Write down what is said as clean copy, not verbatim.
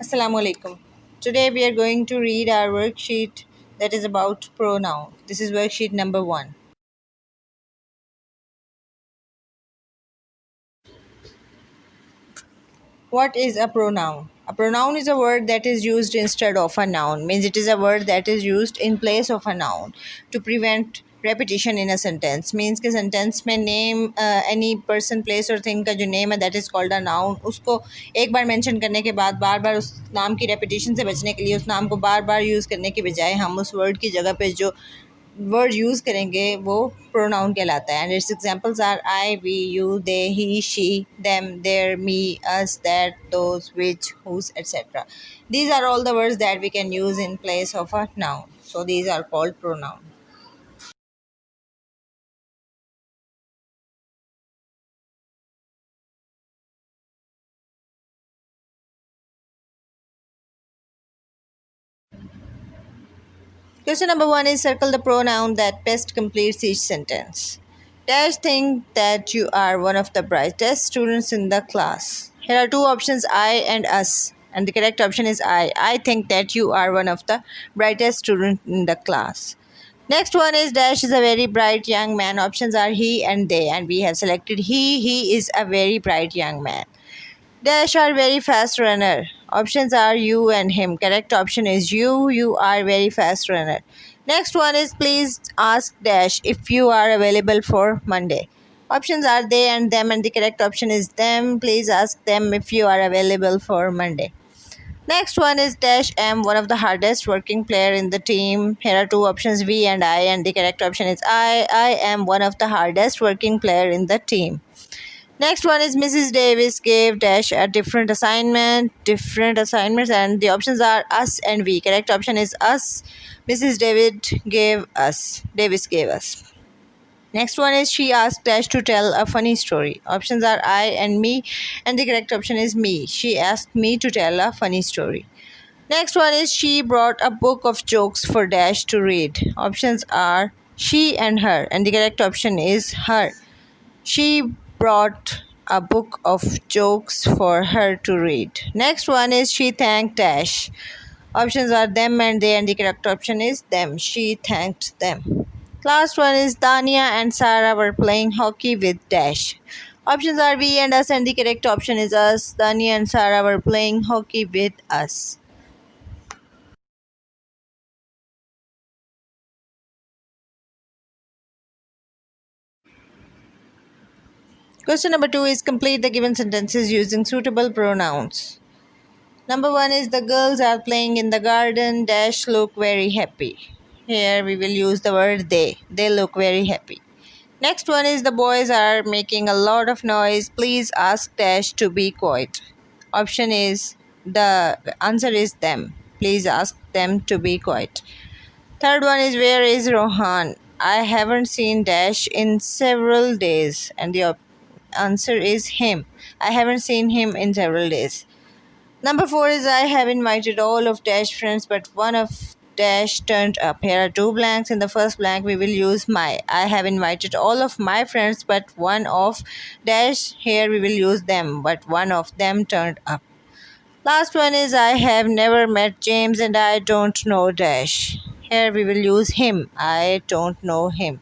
Assalamu alaikum. Today we are going to read our worksheet that is about pronoun. This is worksheet number 1. What is a pronoun? A pronoun is a word that is used instead of a noun. Means it is a word that is used in place of a noun to prevent repetition in a sentence. Means कि sentence में name any person, place or thing का जो name है that is called a noun. उसको एक बार mention करने के बाद बार बार उस नाम की repetition से बचने के लिए उस नाम को बार बार use करने के बजाय हम उस word की जगह पे जो वर्ड यूज़ करेंगे वो प्रोनाउन कहलाता है and its examples are I we you they he she them their me us that those which whose etcetera these are all the words that we can use in place of a noun so these are called pronoun. Question number 1 is circle the pronoun that best completes each sentence. Dash think that you are one of the brightest students in the class. Here are two options, I and us. And the correct option is I. I think that you are one of the brightest students in the class. Next one is Dash is a very bright young man. Options are he and they. And we have selected he. He is a very bright young man. Dash are very fast runner. Options are you and him. Correct option is you. You are very fast runner. Next one is please ask Dash if you are available for Monday. Options are they and them and the correct option is them. Please ask them if you are available for Monday. Next one is Dash am one of the hardest working player in the team. Here are two options we and I and the correct option is I. I am one of the hardest working player in the team. Next one is Mrs. Davis gave Dash a different assignments, and the options are us and we. Correct option is us. Mrs. Davis gave us. Next one is she asked Dash to tell a funny story. Options are I and me, and the correct option is me. She asked me to tell a funny story. Next one is she brought a book of jokes for Dash to read. Options are she and her, and the correct option is her. She brought a book of jokes for her to read. Next one is she thanked Dash. Options are them and they, and the correct option is them. She thanked them. Last one is Dania and Sarah were playing hockey with Dash. Options are we and us, and the correct option is us. Dania and Sarah were playing hockey with us. Question number 2 is complete the given sentences using suitable pronouns. Number 1 is the girls are playing in the garden. Dash look very happy. Here we will use the word they. They look very happy. Next one is the boys are making a lot of noise. Please ask Dash to be quiet. Option is the answer is them. Please ask them to be quiet. Third one is where is Rohan? I haven't seen Dash in several days. And the answer is him. I haven't seen him in several days. Number 4 is I have invited all of Dash friends, but one of Dash turned up. Here are two blanks. In the first blank, we will use my. I have invited all of my friends, but one of Dash. Here we will use them, but one of them turned up. Last one is I have never met James and I don't know Dash. Here we will use him. I don't know him.